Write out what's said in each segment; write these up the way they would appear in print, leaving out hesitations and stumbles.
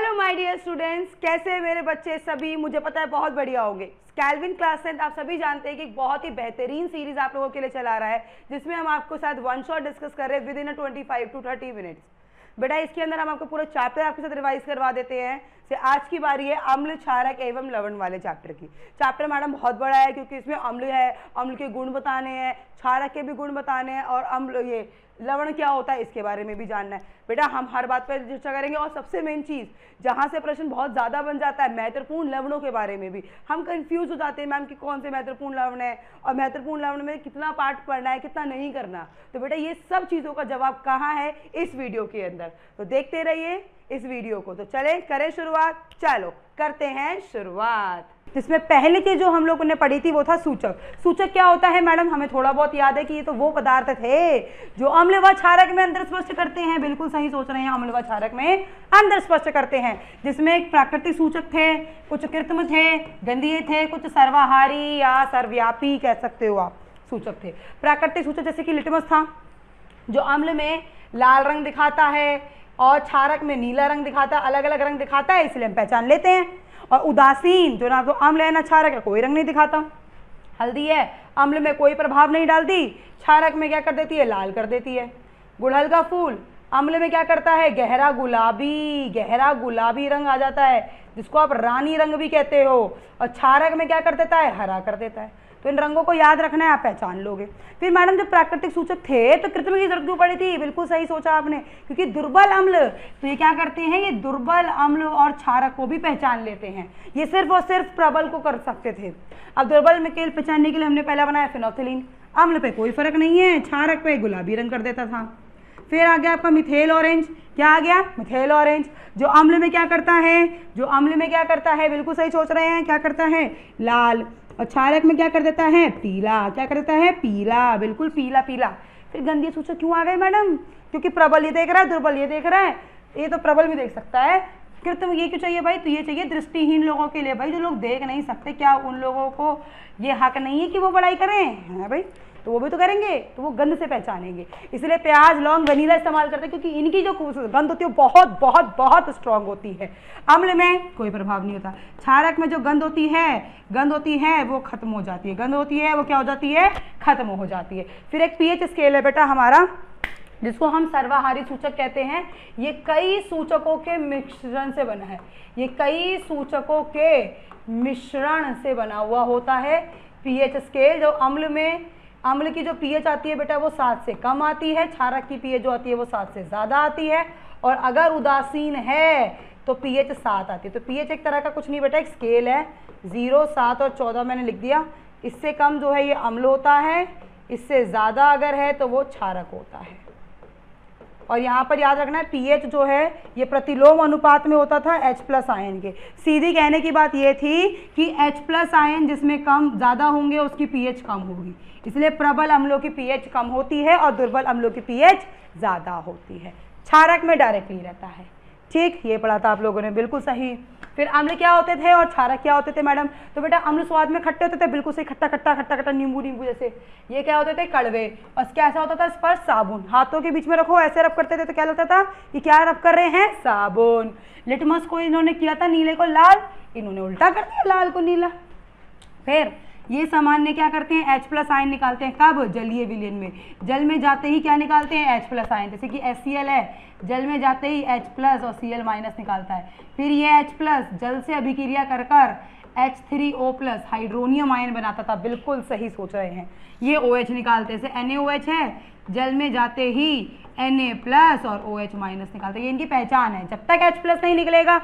Hello my dear students, कैसे हैं मेरे बच्चे सभी। मुझे पता है बहुत बढ़िया होंगे। कैल्विन क्लासेस आप सभी जानते हैं कि बहुत ही बेहतरीन सीरीज आप लोगों के लिए चला रहा है, जिसमें हम आपको साथ वन शॉट डिस्कस कर रहे हैं विद इन 25 to 30 मिनट्स। बेटा इसके अंदर हम आपको पूरा चैप्टर आपके साथ रिवाइज करवा देते हैं। से आज की बारी है अम्ल, क्षारक एवं लवण वाले चैप्टर की। चैप्टर मैडम बहुत बड़ा है क्योंकि इसमें अम्ल है, अम्ल के गुण बताने हैं, क्षारक के भी गुण बताने हैं और अम्ल ये लवण क्या होता है इसके बारे में भी जानना है। बेटा हम हर बात पर चर्चा करेंगे और सबसे मेन चीज़ जहाँ से प्रश्न बहुत ज़्यादा बन जाता है महत्वपूर्ण लवणों के बारे में भी हम कंफ्यूज हो जाते हैं मैम कि कौन से महत्वपूर्ण लवण है और महत्वपूर्ण लवण में कितना पाठ पढ़ना है कितना नहीं करना। तो बेटा ये सब चीज़ों का जवाब कहाँ है इस वीडियो के अंदर, तो देखते रहिए इस वीडियो को। तो चले करें शुरुआत। चलो करते हैं शुरुआत। जिसमें पहले चीज जो हम लोगों ने पढ़ी थी वो था सूचक। सूचक क्या होता है मैडम, हमें थोड़ा बहुत याद है कि ये तो वो पदार्थ थे जो अम्ल व क्षारक में अंतर स्पष्ट करते हैं। बिल्कुल सही सोच रहे हैं, अम्ल व क्षारक में अंतर स्पष्ट करते हैं। जिसमें एक प्राकृतिक सूचक थे, कुछ कृत्रिम थे, गंधीय थे, कुछ सर्वाहारी या सर्वव्यापी कह सकते हो आप सूचक थे। प्राकृतिक सूचक जैसे कि लिटमस था जो अम्ल में लाल रंग दिखाता है और क्षारक में नीला रंग दिखाता है, अलग अलग रंग दिखाता है इसलिए हम पहचान लेते हैं। और उदासीन जो ना तो अम्ल है ना क्षारक है, कोई रंग नहीं दिखाता। हल्दी है, अम्ल में कोई प्रभाव नहीं डालती, क्षारक में क्या कर देती है, लाल कर देती है। गुड़हल का फूल अम्ल में क्या करता है, गहरा गुलाबी रंग आ जाता है जिसको आप रानी रंग भी कहते हो, और क्षारक में क्या कर देता है, हरा कर देता है। तो इन रंगों को याद रखना है, आप पहचान लोगे। फिर मैडम जब प्राकृतिक सूचक थे तो कृत्रिम की जरूरत क्यों पड़ी थी, बिल्कुल सही सोचा आपने, क्योंकि दुर्बल अम्ल तो ये क्या करते हैं, ये दुर्बल अम्ल और क्षारक को भी पहचान लेते हैं। ये सिर्फ और सिर्फ प्रबल को कर सकते थे। अब दुर्बल में केवल पहचानने के लिए हमने पहला बनाया फिनोल्फथालीन। अम्ल पे कोई फर्क नहीं है, क्षारक पे गुलाबी रंग कर देता था। फिर आ गया आपका मिथेल ऑरेंज। क्या आ गया, मिथेल ऑरेंज, जो अम्ल में क्या करता है, बिल्कुल सही सोच रहे हैं, क्या करता है, लाल, और क्षारक में क्या कर देता है, पीला। क्या कर देता है, पीला, बिल्कुल पीला। फिर गंधीय सूचक क्यों आ गए मैडम, क्योंकि प्रबल ये देख रहा है, दुर्बल ये देख रहा है, ये तो प्रबल भी देख सकता है। कृत्रिम ये क्यों चाहिए भाई, तो ये चाहिए दृष्टिहीन लोगों के लिए भाई, जो लोग देख नहीं सकते। क्या उन लोगों को ये हक नहीं है कि वो पढ़ाई करें, है भाई, तो वो भी तो करेंगे, तो वो गंध से पहचानेंगे। इसलिए प्याज, लौंग, वनीला इस्तेमाल करते हैं क्योंकि इनकी जो गंध होती है वो बहुत बहुत बहुत स्ट्रांग होती है। अम्ल में कोई प्रभाव नहीं होता। क्षारक में जो गंध होती है वो खत्म हो जाती है, गंध होती है वो क्या हो जाती है, खत्म हो जाती है। फिर एक पीएच स्केल है बेटा हमारा, जिसको हम सर्वाहारी सूचक कहते हैं। ये कई सूचकों के मिश्रण से बना है, ये कई सूचकों के मिश्रण से बना हुआ होता है पीएच स्केल। जो अम्ल की जो पीएच आती है बेटा वो 7 से कम आती है, क्षारक की पीएच जो आती है वो 7 से ज़्यादा आती है, और अगर उदासीन है तो पीएच 7 आती है। तो पीएच एक तरह का कुछ नहीं बेटा, एक स्केल है, 0, 7 और 14 मैंने लिख दिया। इससे कम जो है ये अम्ल होता है, इससे ज़्यादा अगर है तो वो क्षारक होता है। और यहाँ पर याद रखना है पीएच जो है ये प्रतिलोम अनुपात में होता था H+ आयन के। सीधी कहने की बात ये थी कि H+ आयन जिसमें कम ज़्यादा होंगे उसकी पीएच कम होगी, इसलिए प्रबल अम्लों की पीएच कम होती है और दुर्बल अम्लों की पीएच ज़्यादा होती है। क्षारक में डायरेक्टली रहता है। ठीक, ये पढ़ा था आप लोगों ने, बिल्कुल सही। फिर अम्ल क्या होते थे और क्षारक क्या होते थे मैडम, तो बेटा अम्ल स्वाद में खट्टे होते थे, बिल्कुल सही, खट्टा नींबू जैसे। ये क्या होते थे, कड़वे। और कैसा होता था स्पर्श, साबुन। हाथों के बीच में रखो, ऐसे रब करते थे तो क्या लगता था कि क्या रब कर रहे हैं, साबुन। लिटमस को इन्होंने किया था नीले को लाल, इन्होंने उल्टा कर दिया लाल को नीला। फिर ये सामान्य क्या करते हैं, H+ आयन निकालते हैं, कब, जलीय विलयन में। जल में जाते ही क्या निकालते हैं, H+ आयन, जैसे कि HCl है, जल में जाते ही H+ और Cl- निकालता है। फिर ये H+ जल से अभिक्रिया कर H3O+ हाइड्रोनियम आयन बनाता था, बिल्कुल सही सोच रहे हैं। ये OH निकालते हैं, जैसे NaOH है, जल में जाते ही Na+ और OH- निकालते हैं। ये इनकी पहचान है। जब तक H+ नहीं निकलेगा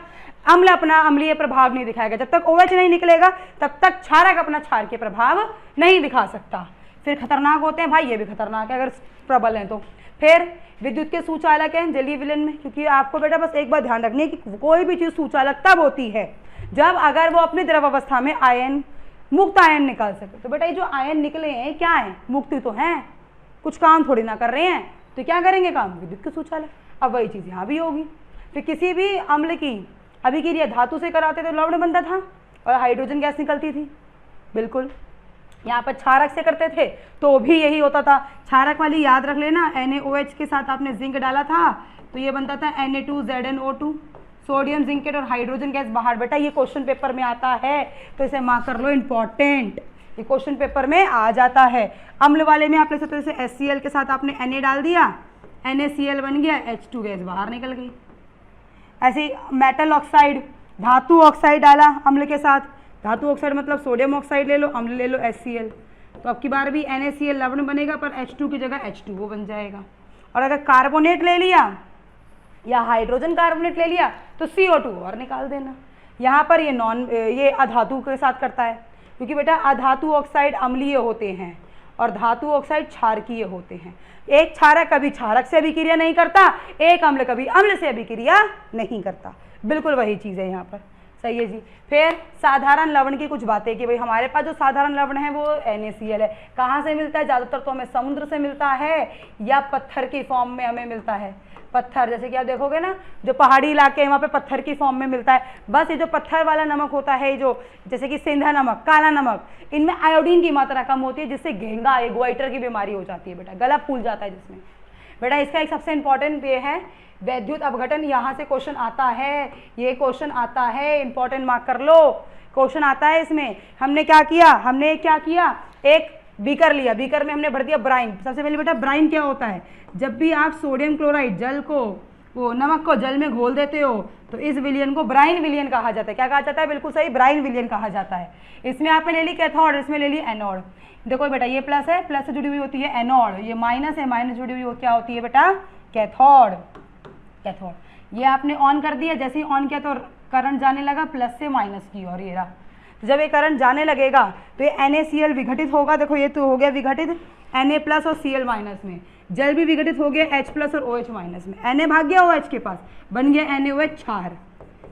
अम्ल अपना अम्लीय प्रभाव नहीं दिखाएगा, जब तक OH नहीं निकलेगा तब तक क्षारक अपना क्षारकीय प्रभाव नहीं दिखा सकता। फिर खतरनाक होते हैं भाई, ये भी खतरनाक है अगर प्रबल हैं तो। फिर विद्युत के सुचालक हैं जलीय विलयन में, क्योंकि आपको बेटा बस एक बात ध्यान रखनी है कि कोई भी चीज़ सुचालक तब होती है जब अगर वो अपनी द्रव अवस्था में आयन, मुक्त आयन निकाल सके। तो बेटा ये जो आयन निकले हैं क्या है, मुक्ति तो हैं, कुछ काम थोड़ी ना कर रहे हैं, तो क्या करेंगे काम, विद्युत के सुचालक। अब वही चीज़ यहाँ भी होगी। फिर किसी भी अम्ल की अभिक्रिया धातु से कराते तो लवण बनता था और हाइड्रोजन गैस निकलती थी, बिल्कुल। यहाँ पर क्षारक से करते थे तो भी यही होता था। क्षारक वाली याद रख लेना, NaOH के साथ आपने जिंक डाला था तो ये बनता था Na2ZnO2। सोडियम जिंकेट और हाइड्रोजन गैस बाहर। बेटा ये क्वेश्चन पेपर में आता है तो इसे मार्क कर लो इंपॉर्टेंट, ये क्वेश्चन पेपर में आ जाता है। अम्ल वाले में आप ले सकते हो जैसे HCl के साथ आपने Na डाल दिया, NaCl बन गया, H2 गैस बाहर निकल गई। ऐसे मेटल ऑक्साइड, धातु ऑक्साइड डाला अम्ल के साथ, धातु ऑक्साइड मतलब सोडियम ऑक्साइड ले लो, अम्ल ले लो HCl, तो अब की बार भी NaCl लवण बनेगा पर H2 की जगह H2O बन जाएगा। और अगर कार्बोनेट ले लिया या हाइड्रोजन कार्बोनेट ले लिया तो CO2 और निकाल देना। यहाँ पर ये अधातु के साथ करता है, क्योंकि बेटा अधातु ऑक्साइड अम्लीय होते हैं और धातु ऑक्साइड क्षारकीय होते हैं। एक क्षारक कभी क्षारक से अभिक्रिया नहीं करता, एक अम्ल कभी अम्ल से अभिक्रिया नहीं करता। बिल्कुल वही चीज़ है यहाँ पर, सही है जी। फिर साधारण लवण की कुछ बातें कि भाई हमारे पास जो साधारण लवण है वो NaCl है। कहाँ से मिलता है? ज़्यादातर तो हमें समुद्र से मिलता है या पत्थर की फॉर्म में हमें मिलता है। पत्थर, जैसे कि आप देखोगे ना जो पहाड़ी इलाके हैं वहाँ पे पत्थर की फॉर्म में मिलता है। बस ये जो पत्थर वाला नमक होता है, जो जैसे कि सिंधा नमक, काला नमक, इनमें आयोडीन की मात्रा कम होती है, जिससे घेंगा गोइटर की बीमारी हो जाती है बेटा, गला फूल जाता है जिसमें। बेटा इसका एक सबसे इंपॉर्टेंट ये है वैद्युत अपघटन, यहाँ से क्वेश्चन आता है, ये क्वेश्चन आता है, इंपॉर्टेंट मार्क कर लो, क्वेश्चन आता है इसमें। हमने क्या किया, एक बीकर लिया, बीकर में हमने भर दिया ब्राइन। सबसे पहले बेटा ब्राइन क्या होता है? जब भी आप सोडियम क्लोराइड नमक को जल में घोल देते हो तो इस विलयन को ब्राइन विलयन कहा जाता है। क्या कहा जाता है? बिल्कुल सही, ब्राइन विलयन कहा जाता है। इसमें आपने ले ली कैथोड, इसमें ले ली एनोड। देखो बेटा ये प्लस है, प्लस से जुड़ी हुई होती है एनोड, ये माइनस है, माइनस जुड़ी हुई क्या होती है बेटा? कैथोड। ये आपने ऑन कर दिया, जैसे ही ऑन किया तो करंट जाने लगा प्लस से माइनस की ओर, ये रहा। जब ये करंट जाने लगेगा तो ये NaCl विघटित होगा। देखो ये तो हो गया विघटित Na प्लस और Cl माइनस में, जल भी विघटित हो गया H प्लस और OH माइनस में, Na भाग गया OH के पास, बन गया NaOH क्षार।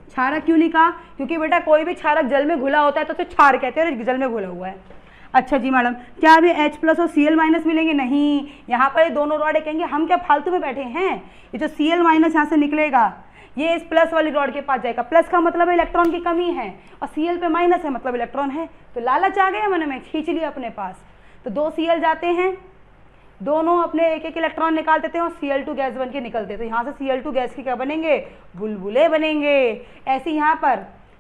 क्षारक क्यों नहीं कहा? क्योंकि बेटा कोई भी क्षारक जल में घुला होता है तो उसे क्षार कहते हैं, जल में घुला हुआ है। अच्छा जी मैडम, क्या अभी H प्लस और Cl माइनस मिलेंगे? नहीं, यहाँ पर ये दोनों रॉड कहेंगे हम क्या फालतू में बैठे हैं, ये जो Cl माइनस यहाँ से निकलेगा ये इस प्लस वाली रॉड के पास जाएगा। प्लस का मतलब इलेक्ट्रॉन की कमी है और Cl पे माइनस है मतलब इलेक्ट्रॉन है, तो लालच आ गया मन में, खींच लिया अपने पास। तो 2 Cl जाते हैं, दोनों अपने एक एक इलेक्ट्रॉन निकाल देते हैं और Cl2 गैस बन के निकलते हैं। तो यहाँ से Cl2 गैस की क्या बनेंगे? बुलबुले बनेंगे। ऐसे यहाँ पर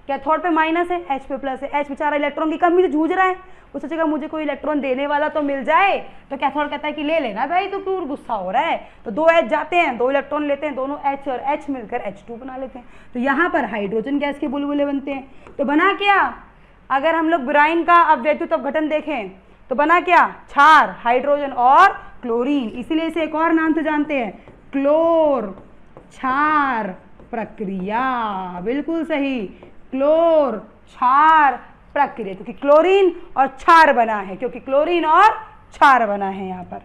कैथोड पे माइनस है, H पे प्लस है, H बेचारा इलेक्ट्रॉन की कमी से जूझ रहा है, उस जगह मुझे कोई इलेक्ट्रॉन देने वाला तो मिल जाए, तो कैथोड कहता है कि ले लेना भाई, तो क्यों गुस्सा हो रहा है। तो 2 H जाते हैं, 2 इलेक्ट्रॉन लेते हैं, दोनों H और H मिलकर H2 बना लेते हैं। तो यहाँ पर हाइड्रोजन गैस के बुलबुले बनते हैं। तो बना क्या? अगर हम लोग ब्राइन का अवैद्युत अपघटन देखें तो बना क्या? क्षार, हाइड्रोजन और क्लोरीन। इसीलिए इसे एक और नाम से जानते हैं, क्लोर क्षार प्रक्रिया। बिल्कुल सही, क्लोर क्षार प्रक्रिया, क्योंकि क्लोरीन और क्षार बना है, क्योंकि क्लोरीन और क्षार बना है यहाँ पर।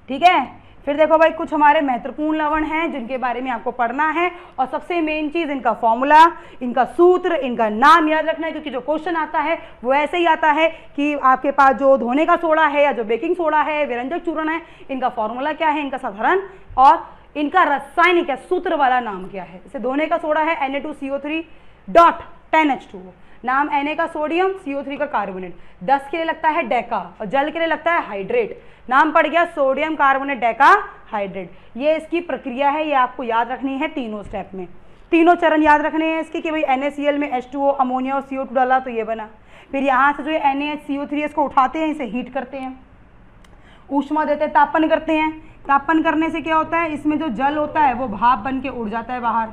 ठीक है, फिर देखो भाई कुछ हमारे महत्वपूर्ण लवण हैं जिनके बारे में आपको पढ़ना है, और सबसे मेन चीज इनका फॉर्मूला, इनका सूत्र, इनका नाम याद रखना है, क्योंकि जो क्वेश्चन आता है वो ऐसे ही आता है कि आपके पास जो धोने का सोडा है या जो बेकिंग सोडा है, विरंजक चूर्ण है, इनका फॉर्मूला क्या है, इनका साधारण और इनका रासायनिक सूत्र वाला नाम क्या है। जैसे धोने का सोडा है Na2CO3.10H2O, नाम Na का सोडियम, CO3 का कार्बोनेट, 10 के लिए लगता है डेका और जल के लिए लगता है हाइड्रेट, नाम पड़ गया सोडियम कार्बोनेट डेका हाइड्रेट। ये इसकी प्रक्रिया है, ये आपको याद रखनी है तीनों स्टेप में, तीनों चरण याद रखने हैं इसके कि भाई NaCl में H2O, अमोनिया और CO2 डाला तो ये बना। फिर यहाँ से जो है NaHCO3 इसको उठाते हैं, इसे हीट करते हैं, ऊष्मा देते हैं, तापन करते हैं। तापन करने से क्या होता है, इसमें जो जल होता है वो भाप बन के उड़ जाता है बाहर,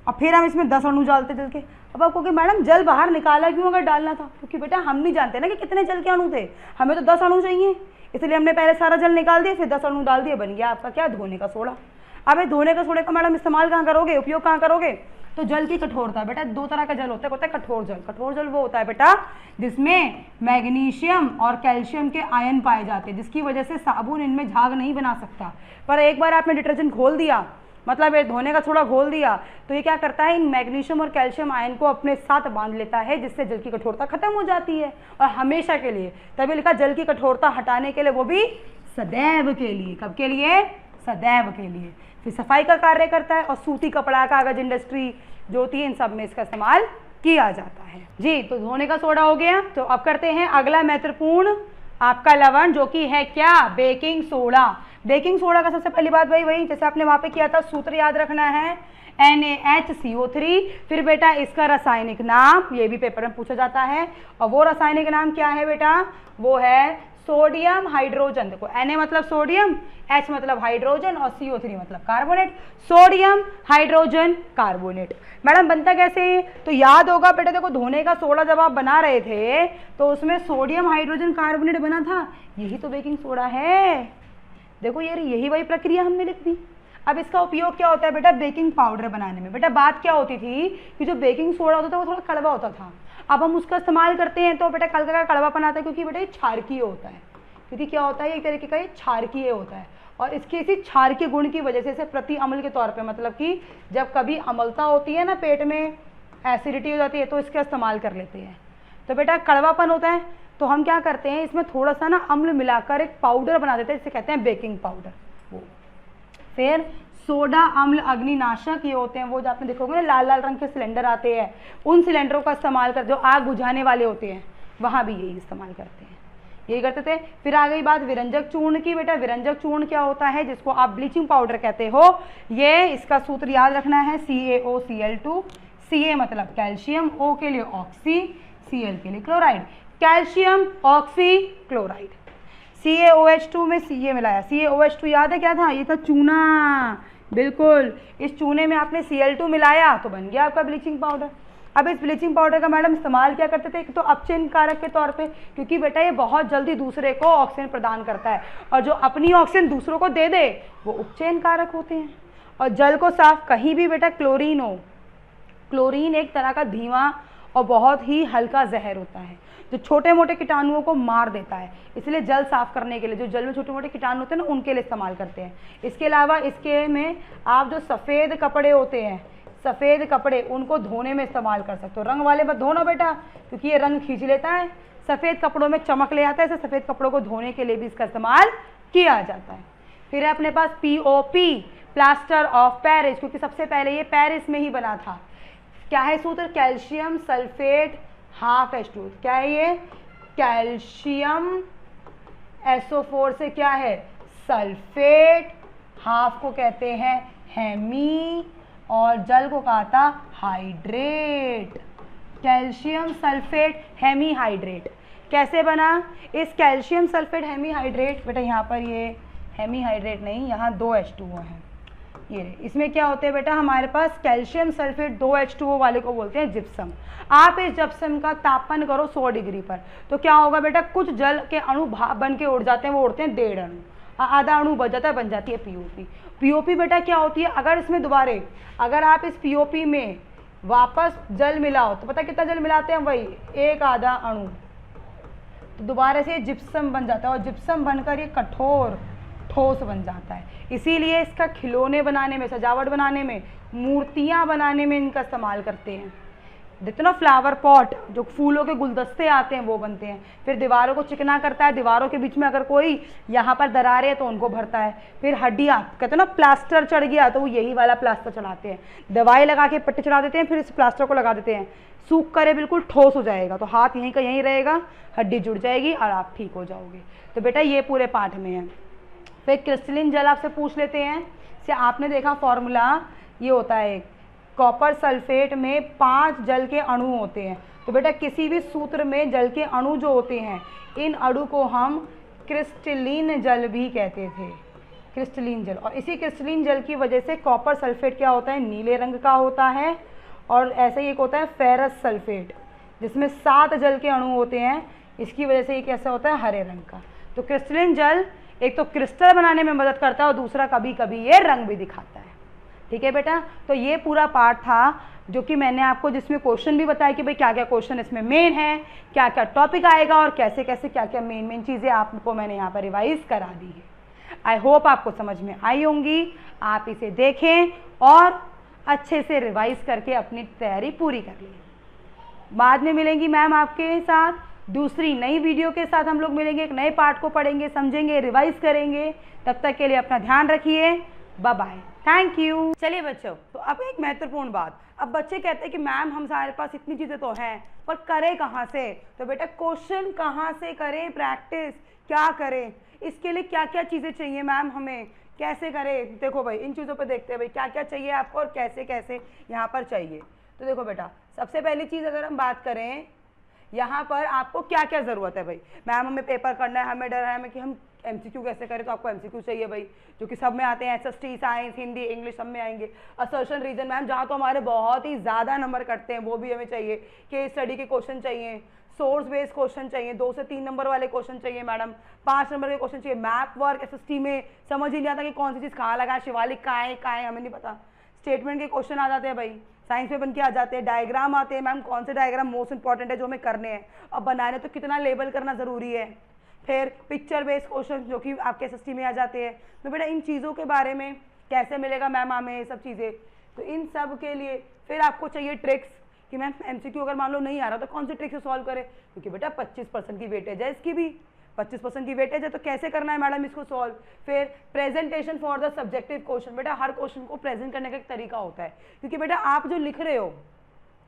और फिर हम इसमें 10 अणु डालते जल के। अब आप कहोगे मैडम जल बाहर निकाला क्यों अगर डालना था? क्योंकि बेटा हम नहीं जानते ना कि कितने जल के अणु थे, हमें तो 10 अणु चाहिए, इसलिए हमने पहले सारा जल निकाल दिया, फिर 10 अणु डाल दिए, बन गया आपका क्या? धोने का सोडा। अब धोने का सोडे का मैडम इस्तेमाल कहाँ करोगे, उपयोग कहाँ करोगे? तो जल की कठोरता, बेटा 2 तरह का जल होता है, कठोर जल। कठोर जल वो होता है बेटा जिसमें मैग्नीशियम और कैल्शियम के आयन पाए जाते हैं, जिसकी वजह से साबुन इनमें झाग नहीं बना सकता। पर एक बार आपने डिटर्जेंट घोल दिया, मतलब ये धोने का सोडा घोल दिया, तो ये क्या करता है, इन मैग्नीशियम और कैल्शियम आयन को अपने साथ बांध लेता है, जिससे जल की कठोरता खत्म हो जाती है और हमेशा के लिए। तभी लिखा जल की कठोरता हटाने के लिए, वो भी सदैव के लिए। कब के लिए? सदैव के लिए। फिर सफाई का कार्य करता है, और सूती कपड़ा, कागज इंडस्ट्री जो होती है, इन सब में इसका इस्तेमाल किया जाता है जी। तो धोने का सोडा हो गया। तो अब करते हैं अगला महत्वपूर्ण आपका लवण, जो कि है क्या? Baking soda. बेकिंग सोडा का सबसे पहली बात वही जैसे आपने वहाँ पे किया था, सूत्र याद रखना है, NaHCO3। फिर बेटा इसका रासायनिक नाम, ये भी पेपर में पूछा जाता है, और वो रासायनिक नाम क्या है बेटा, वो है सोडियम हाइड्रोजन। देखो Na मतलब सोडियम, H मतलब हाइड्रोजन और CO3 मतलब carbonate, sodium hydrogen carbonate. Madam बनता कैसे है? तो याद होगा बेटा, देखो धोने का सोडा जब आप बना रहे थे तो उसमें सोडियम हाइड्रोजन कार्बोनेट बना था, यही तो बेकिंग सोडा है। देखो यार यही वही प्रक्रिया हमने लिख दी। अब इसका उपयोग क्या होता है बेटा, बेकिंग पाउडर बनाने में। बेटा बात क्या होती थी कि जो बेकिंग सोडा होता था वो थोड़ा कड़वा होता था, अब हम उसका इस्तेमाल करते हैं तो बेटा कलका का कड़वापन आता है, क्योंकि बेटा ये क्षारकीय होता है। क्योंकि क्या होता है, एक तरीके का ये क्षारकीय होता है, और इसके इसी क्षारकीय गुण की वजह से इसे प्रति अम्ल के तौर पे, मतलब कि जब कभी अम्लता होती है ना, पेट में एसिडिटी हो जाती है, तो इसका इस्तेमाल कर लेते हैं। तो बेटा कड़वापन होता है तो हम क्या करते हैं, इसमें थोड़ा सा ना अम्ल मिलाकर एक पाउडर बना देते हैं, जिसे कहते हैं बेकिंग पाउडर। वो फिर सोडा अम्ल अग्निनाशक ये होते हैं, वो जो आपने देखोगे ना लाल लाल रंग के सिलेंडर आते हैं, उन सिलेंडरों का इस्तेमाल करते, जो आग बुझाने वाले होते हैं, वहाँ भी यही इस्तेमाल करते हैं, यही करते थे। फिर आ गई बात विरंजक चूर्ण की। बेटा विरंजक चूर्ण क्या होता है, जिसको आप ब्लीचिंग पाउडर कहते हो, ये इसका सूत्र याद रखना है, CaOCl2। Ca मतलब कैल्शियम, O के लिए ऑक्सी, Cl के लिए chloride, calcium oxy chloride. CaOH2 में Ca मिलाया, CaOH2 याद है क्या था, ये था चूना। बिल्कुल, इस चूने में आपने Cl2 मिलाया तो बन गया आपका ब्लीचिंग पाउडर। अब इस ब्लीचिंग पाउडर का मैडम इस्तेमाल क्या करते थे, एक तो अपचयन कारक के तौर पे, क्योंकि बेटा ये बहुत जल्दी दूसरे को ऑक्सीजन प्रदान करता है, और जो अपनी ऑक्सीजन दूसरों को दे दे वो उपचयन कारक होते हैं। और जल को साफ, कहीं भी बेटा क्लोरीन हो, क्लोरीन एक तरह का धीमा और बहुत ही हल्का जहर होता है जो छोटे मोटे कीटाणुओं को मार देता है, इसलिए जल साफ करने के लिए, जो जल में छोटे मोटे कीटाणु होते हैं ना, उनके लिए इस्तेमाल करते हैं। इसके अलावा इसके में आप जो सफ़ेद कपड़े होते हैं, सफ़ेद कपड़े, उनको धोने में इस्तेमाल कर सकते हो। रंग वाले मत धोना बेटा, क्योंकि ये रंग खींच लेता है, सफ़ेद कपड़ों में चमक ले आता है, ऐसे सफ़ेद कपड़ों को धोने के लिए भी इसका इस्तेमाल किया जाता है। फिर है अपने पास POP, प्लास्टर ऑफ पेरिस, क्योंकि सबसे पहले ये पेरिस में ही बना था। क्या है सूत्र, कैल्शियम सल्फेट हाफ H2। क्या है ये, कैल्शियम SO4 से क्या है, सल्फेट, हाफ को कहते हैं हेमी, और जल को कहा था hydrate. Calcium sulphate hemi hydrate कैसे बना, इस कैल्शियम सल्फेट हेमी हाइड्रेट, बेटा यहाँ पर ये हेमी हाइड्रेट नहीं, यहाँ 2 H2O है, ये इसमें क्या होते हैं बेटा, हमारे पास कैल्शियम सल्फेट 2 H2O वाले को बोलते हैं जिप्सम। आप इस जिप्सम का तापमान करो 100 डिग्री पर, तो क्या होगा बेटा, कुछ जल के अणु भाप बन के उड़ जाते हैं, वो उड़ते हैं 1.5 अणु, आधा अणु बच जाता है, बन जाती है POP। POP बेटा क्या होती है, अगर इसमें दोबारे अगर आप इस POP में वापस जल मिलाओ तो पता कितना जल मिलाते हैं, वही एक आधा अणु, तो दोबारा से जिप्सम बन जाता है, और जिप्सम बनकर ये कठोर ठोस बन जाता है। इसीलिए इसका खिलौने बनाने में, सजावट बनाने में, मूर्तियां बनाने में इनका इस्तेमाल करते हैं। देखते ना फ्लावर पॉट, जो फूलों के गुलदस्ते आते हैं वो बनते हैं। फिर दीवारों को चिकना करता है, दीवारों के बीच में अगर कोई यहाँ पर दरारें तो उनको भरता है। फिर हड्डियाँ, कहते हैं ना प्लास्टर चढ़ गया तो वो यही वाला प्लास्टर चढ़ाते हैं, दवाई लगा के पट्टी चढ़ा देते हैं, फिर इस प्लास्टर को लगा देते हैं, सूख करे बिल्कुल ठोस हो जाएगा, तो हाथ यहीं का यहीं रहेगा, हड्डी जुड़ जाएगी और आप ठीक हो जाओगे। तो बेटा ये पूरे पाठ में है। फिर क्रिस्टलिन जल आपसे पूछ लेते हैं, से आपने देखा फॉर्मूला ये होता है, कॉपर सल्फेट में 5 जल के अणु होते हैं। तो बेटा किसी भी सूत्र में जल के अणु जो होते हैं, इन अणु को हम क्रिस्टलिन जल भी कहते थे, क्रिस्टलिन जल। और इसी क्रिस्टलिन जल की वजह से कॉपर सल्फेट क्या होता है, नीले रंग का होता है, और ऐसे ही एक होता है फेरस सल्फेट जिसमें 7 जल के अणु होते हैं, इसकी वजह से ये कैसा होता है, हरे रंग का। तो क्रिस्टलिन जल एक तो क्रिस्टल बनाने में मदद करता है और दूसरा कभी कभी ये रंग भी दिखाता है। ठीक है बेटा, तो ये पूरा पार्ट था जो कि मैंने आपको, जिसमें क्वेश्चन भी बताया कि भाई क्या क्या क्वेश्चन इसमें मेन है, क्या क्या टॉपिक आएगा और कैसे कैसे क्या क्या मेन चीज़ें आपको मैंने यहाँ पर रिवाइज करा दी है। आई होप आपको समझ में आई होंगी, आप इसे देखें और अच्छे से रिवाइज करके अपनी तैयारी पूरी कर लें। बाद में मिलेंगी मैम आपके साथ दूसरी नई वीडियो के साथ, हम लोग मिलेंगे, एक नए पार्ट को पढ़ेंगे, समझेंगे, रिवाइज करेंगे। तब तक के लिए अपना ध्यान रखिए, बाय बाय, थैंक यू। चलिए बच्चों, तो अब एक महत्वपूर्ण बात, अब बच्चे कहते हैं कि मैम हमारे पास इतनी चीज़ें तो हैं पर करें कहाँ से, तो बेटा क्वेश्चन कहाँ से करें, प्रैक्टिस क्या करें, इसके लिए क्या क्या चीज़ें चाहिए मैम हमें, कैसे करें, देखो भाई इन चीज़ों पे देखते हैं भाई क्या क्या चाहिए आपको और कैसे कैसे यहाँ पर चाहिए। तो देखो बेटा, सबसे पहली चीज़ अगर हम बात करें यहाँ पर आपको क्या क्या ज़रूरत है भाई। मैम हमें पेपर करना है, हमें डर है हमें कि हम MCQ कैसे करें, तो आपको MCQ चाहिए भाई, जो कि सब में आते हैं, SST, साइंस, हिंदी, इंग्लिश सब में आएंगे। असर्शन रीजन मैम जहाँ तो हमारे बहुत ही ज़्यादा नंबर कटते हैं वो भी हमें चाहिए। केस स्टडी के क्वेश्चन चाहिए, सोर्स बेस्ड क्वेश्चन चाहिए, 2 से 3 नंबर वाले क्वेश्चन चाहिए मैडम, 5 नंबर के क्वेश्चन चाहिए। मैप वर्क SST में समझ ही नहीं आता कि कौन सी चीज़ कहाँ लगा, शिवालिक कहाँ है हमें नहीं पता। स्टेटमेंट के क्वेश्चन आ जाते हैं भाई, साइंस में बन के आ जाते हैं। डायग्राम आते हैं मैम, कौन से डायग्राम मोस्ट इंपॉर्टेंट है जो हमें करने हैं, अब बनाने तो कितना लेबल करना ज़रूरी है। फिर पिक्चर बेस्ड क्वेश्चन जो कि आपके SST में आ जाते हैं। तो बेटा इन चीज़ों के बारे में कैसे मिलेगा मैम हमें ये सब चीज़ें, तो इन सब के लिए फिर आपको चाहिए ट्रिक्स कि मैम MCQ अगर मान लो नहीं आ रहा तो कौन सी ट्रिक से सॉल्व करें, क्योंकि बेटा 25% की वेटेज है, इसकी भी 25% की वेटेज है, तो कैसे करना है मैडम इसको सॉल्व। फिर presentation for the subjective question, बेटा हर क्वेश्चन को प्रेजेंट करने का एक तरीका होता है, क्योंकि बेटा आप जो लिख रहे हो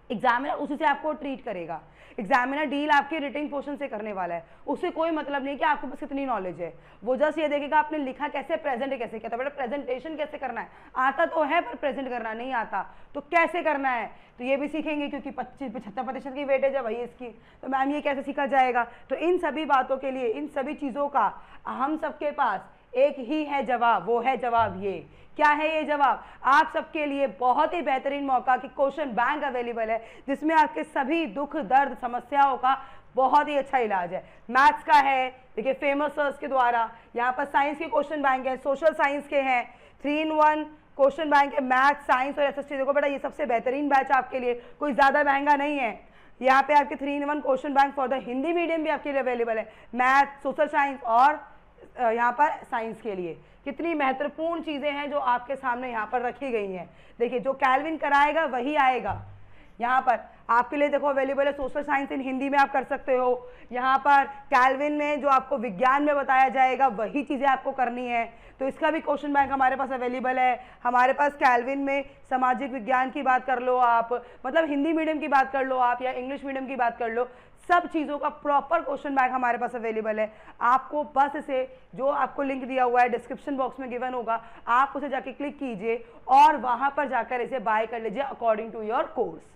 एग्जामिनर उसी से आपको ट्रीट करेगा। एग्जामिनर डील आपके रिटिंग पोर्शन से करने वाला है, उससे कोई मतलब नहीं कि आपके पास कितनी नॉलेज है, वो जस्ट ये देखेगा आपने लिखा कैसे, प्रेजेंट कैसे किया। तो बेटा प्रेजेंटेशन कैसे करना है, आता तो है पर प्रेजेंट करना नहीं आता, तो कैसे करना है तो ये भी सीखेंगे, क्योंकि 75% की वेटेज है भाई इसकी, तो मैम ये कैसे सीखा जाएगा। तो इन सभी बातों के लिए, इन सभी चीज़ों का हम सबके पास एक ही है जवाब, वो है जवाब ये। क्या है ये जवाब, आप सबके लिए बहुत ही बेहतरीन मौका कि क्वेश्चन बैंक अवेलेबल है, जिसमें आपके सभी दुख दर्द समस्याओं का बहुत ही अच्छा इलाज है। मैथ्स का है, देखिए फेमस सर्स के द्वारा, यहाँ पर साइंस के क्वेश्चन बैंक है, सोशल साइंस के हैं, 3-in-1 क्वेश्चन बैंक है, मैथ्स, साइंस और SST। देखो बेटा ये सबसे बेहतरीन बैच आपके लिए, कोई ज़्यादा महंगा नहीं है। यहाँ पे आपके 3-in-1 question bank for the Hindi medium भी आपके लिए अवेलेबल है, मैथ, सोशल साइंस और यहाँ पर साइंस के लिए। कितनी महत्वपूर्ण चीज़ें हैं जो आपके सामने यहाँ पर रखी गई हैं। देखिए जो कैल्विन कराएगा वही आएगा। यहाँ पर आपके लिए देखो अवेलेबल है सोशल साइंस इन हिंदी में आप कर सकते हो, यहाँ पर कैल्विन में जो आपको विज्ञान में बताया जाएगा वही चीज़ें आपको करनी है, तो इसका भी क्वेश्चन बैंक हमारे पास अवेलेबल है। हमारे पास कैल्विन में सामाजिक विज्ञान की बात कर लो आप, मतलब हिंदी मीडियम की बात कर लो आप या इंग्लिश मीडियम की बात कर लो, सब चीज़ों का प्रॉपर क्वेश्चन बैंक हमारे पास अवेलेबल है। आपको बस इसे, जो आपको लिंक दिया हुआ है डिस्क्रिप्शन बॉक्स में गिवन होगा, आप उसे जाके क्लिक कीजिए और वहाँ पर जाकर इसे बाय कर लीजिए अकॉर्डिंग टू योर कोर्स।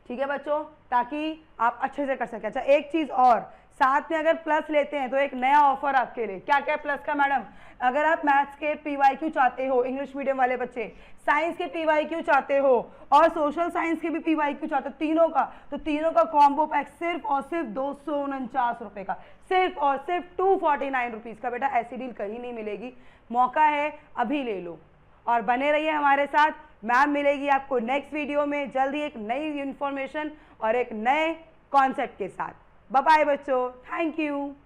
ठीक है बच्चों, ताकि आप अच्छे से कर सकें। अच्छा एक चीज़ और, साथ में अगर प्लस लेते हैं तो एक नया ऑफर आपके लिए। क्या क्या प्लस का मैडम, अगर आप मैथ्स के PYQ चाहते हो, इंग्लिश मीडियम वाले बच्चे, साइंस के PYQ चाहते हो और सोशल साइंस के भी PYQ चाहते हो, तीनों का, तो तीनों का कॉम्बो पैक सिर्फ और सिर्फ 249 रुपये का, सिर्फ और सिर्फ 249 रुपीज़ का। बेटा ऐसी डील कहीं नहीं मिलेगी, मौका है अभी ले लो और बने रहिए हमारे साथ। मैम मिलेगी आपको नेक्स्ट वीडियो में जल्दी एक नई इन्फॉर्मेशन और एक नए कॉन्सेप्ट के साथ। बाय बाय बच्चों, थैंक यू।